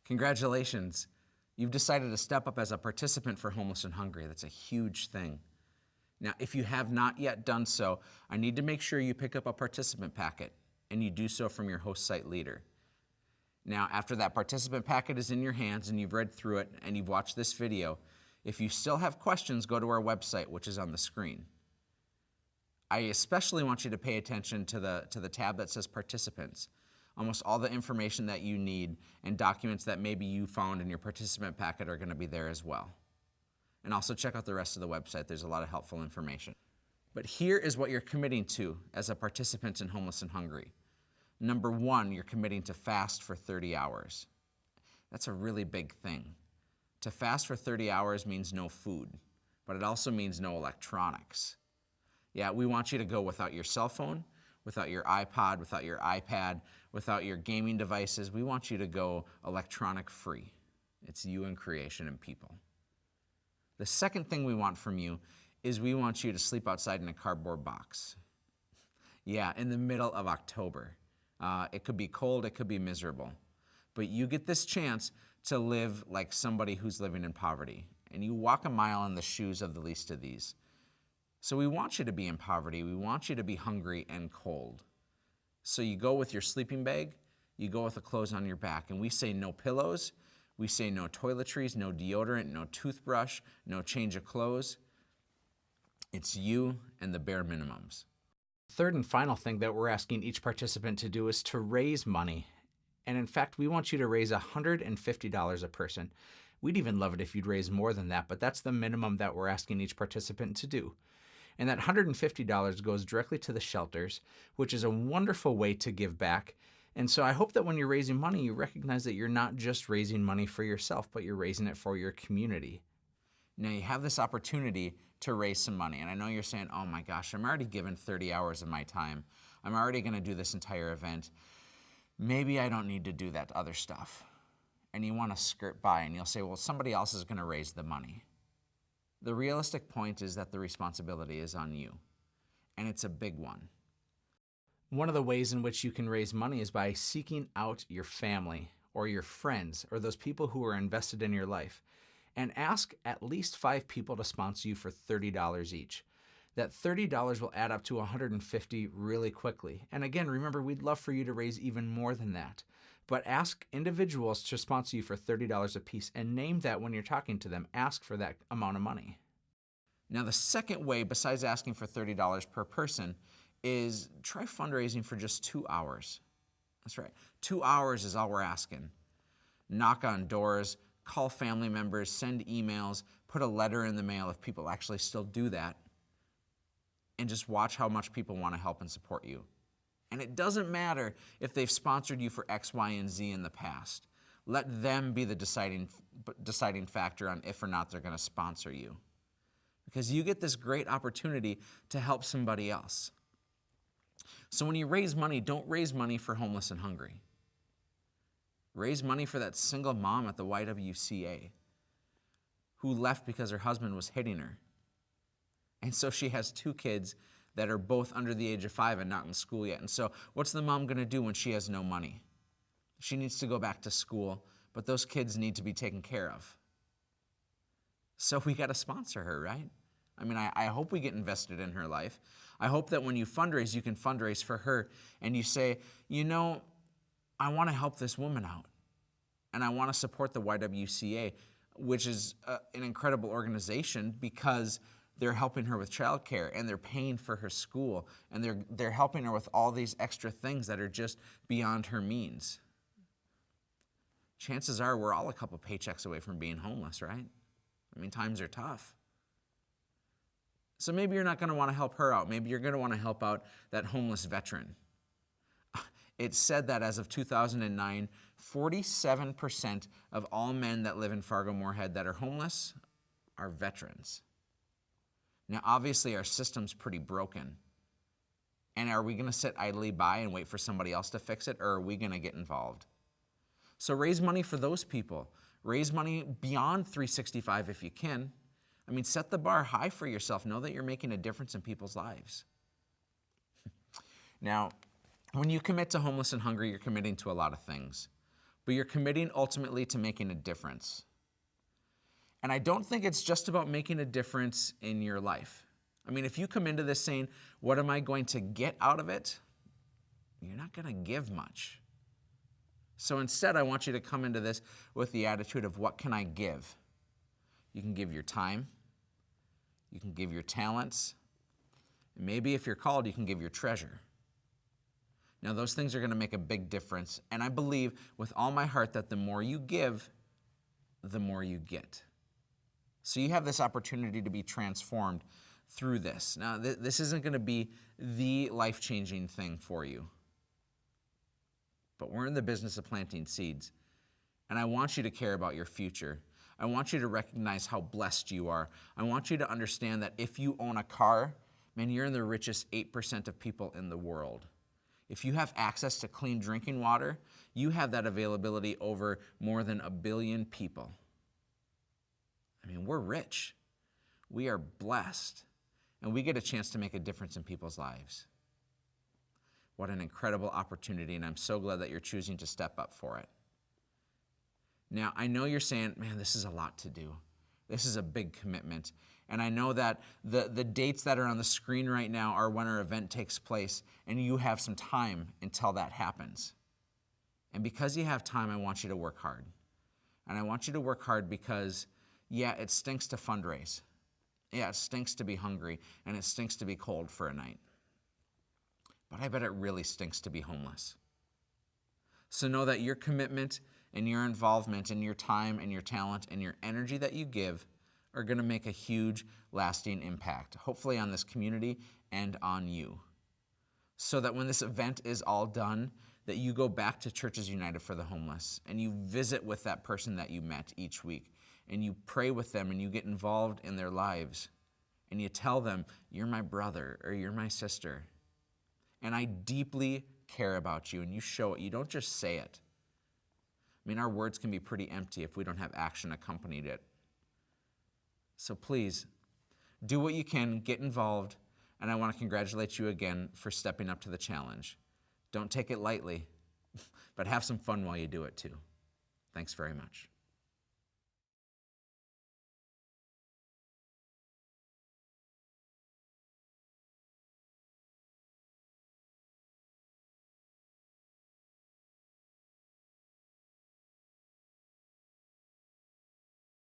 Congratulations. You've decided to step up as a participant for Homeless and Hungry. That's a huge thing. Now, if you have not yet done so, I need to make sure you pick up a participant packet, and you do so from your host site leader. Now, after that participant packet is in your hands and you've read through it and you've watched this video, if you still have questions, go to our website, which is on the screen. I especially want you to pay attention to the tab that says Participants. Almost all the information that you need and documents that maybe you found in your participant packet are going to be there as well. And also check out the rest of the website. There's a lot of helpful information. But here is what you're committing to as a participant in Homeless and Hungry. Number one, you're committing to fast for 30 hours. That's a really big thing. To fast for 30 hours means no food, but it also means no electronics. Yeah, we want you to go without your cell phone, without your iPod, without your iPad, without your gaming devices. We want you to go electronic free. It's you and creation and people. The second thing we want from you is we want you to sleep outside in a cardboard box. Yeah, in the middle of October. It could be cold, it could be miserable. But you get this chance to live like somebody who's living in poverty. And you walk a mile in the shoes of the least of these. So we want you to be in poverty. We want you to be hungry and cold. So you go with your sleeping bag, you go with the clothes on your back, and we say no pillows, we say no toiletries, no deodorant, no toothbrush, no change of clothes. It's you and the bare minimums. Third and final thing that we're asking each participant to do is to raise money. And in fact, we want you to raise $150 a person. We'd even love it if you'd raise more than that, but that's the minimum that we're asking each participant to do. And that $150 goes directly to the shelters, which is a wonderful way to give back. And so I hope that when you're raising money, you recognize that you're not just raising money for yourself, but you're raising it for your community. Now you have this opportunity to raise some money. And I know you're saying, oh my gosh, I'm already given 30 hours of my time. I'm already gonna do this entire event. Maybe I don't need to do that other stuff. And you wanna skirt by and you'll say, well, somebody else is gonna raise the money. The realistic point is that the responsibility is on you, and it's a big one. One of the ways in which you can raise money is by seeking out your family or your friends or those people who are invested in your life, and ask at least 5 people to sponsor you for $30 each. That $30 will add up to $150 really quickly. And again, remember, we'd love for you to raise even more than that. But ask individuals to sponsor you for $30 a piece and name that when you're talking to them. Ask for that amount of money. Now, the second way, besides asking for $30 per person, is try fundraising for just 2 hours. That's right. 2 hours is all we're asking. Knock on doors, call family members, send emails, put a letter in the mail if people actually still do that, and just watch how much people want to help and support you. And it doesn't matter if they've sponsored you for X, Y, and Z in the past. Let them be the deciding factor on if or not they're going to sponsor you. Because you get this great opportunity to help somebody else. So when you raise money, don't raise money for Homeless and Hungry. Raise money for that single mom at the YWCA who left because her husband was hitting her. And so she has 2 kids that are both under the age of 5 and not in school yet. And so what's the mom going to do when she has no money? She needs to go back to school, but those kids need to be taken care of. So we got to sponsor her, right? I mean, I hope we get invested in her life. I hope that when you fundraise, you can fundraise for her and you say, you know, I want to help this woman out and I want to support the YWCA, which is an incredible organization because they're helping her with childcare and they're paying for her school and they're helping her with all these extra things that are just beyond her means. Chances are we're all a couple paychecks away from being homeless, right? I mean, times are tough. So maybe you're not going to want to help her out. Maybe you're going to want to help out that homeless veteran. It's said that as of 2009, 47% of all men that live in Fargo-Moorhead that are homeless are veterans. Now, obviously, our system's pretty broken. And are we going to sit idly by and wait for somebody else to fix it, or are we going to get involved? So raise money for those people. Raise money beyond 365 if you can. I mean, set the bar high for yourself. Know that you're making a difference in people's lives. Now, when you commit to Homeless and Hungry, you're committing to a lot of things. but you're committing ultimately to making a difference. And I don't think it's just about making a difference in your life. I mean, if you come into this saying, what am I going to get out of it? You're not going to give much. So instead, I want you to come into this with the attitude of, what can I give? You can give your time. You can give your talents. And maybe if you're called, you can give your treasure. Now, those things are going to make a big difference. And I believe with all my heart that the more you give, the more you get. So you have this opportunity to be transformed through this. Now, this isn't going to be the life-changing thing for you. But we're in the business of planting seeds. And I want you to care about your future. I want you to recognize how blessed you are. I want you to understand that if you own a car, man, you're in the richest 8% of people in the world. If you have access to clean drinking water, you have that availability over more than 1 billion people. I mean, we're rich. We are blessed. And we get a chance to make a difference in people's lives. What an incredible opportunity, and I'm so glad that you're choosing to step up for it. Now, I know you're saying, man, this is a lot to do. This is a big commitment. And I know that the dates that are on the screen right now are when our event takes place, and you have some time until that happens. And because you have time, I want you to work hard. And I want you to work hard because, yeah, it stinks to fundraise. Yeah, it stinks to be hungry, and it stinks to be cold for a night. But I bet it really stinks to be homeless. So know that your commitment and your involvement and your time and your talent and your energy that you give are going to make a huge, lasting impact, hopefully on this community and on you. So that when this event is all done, that you go back to Churches United for the Homeless and you visit with that person that you met each week and you pray with them and you get involved in their lives and you tell them, you're my brother or you're my sister. And I deeply care about you, and you show it. You don't just say it. I mean, our words can be pretty empty if we don't have action accompanied it. So please, do what you can, get involved, and I want to congratulate you again for stepping up to the challenge. Don't take it lightly, but have some fun while you do it too. Thanks very much.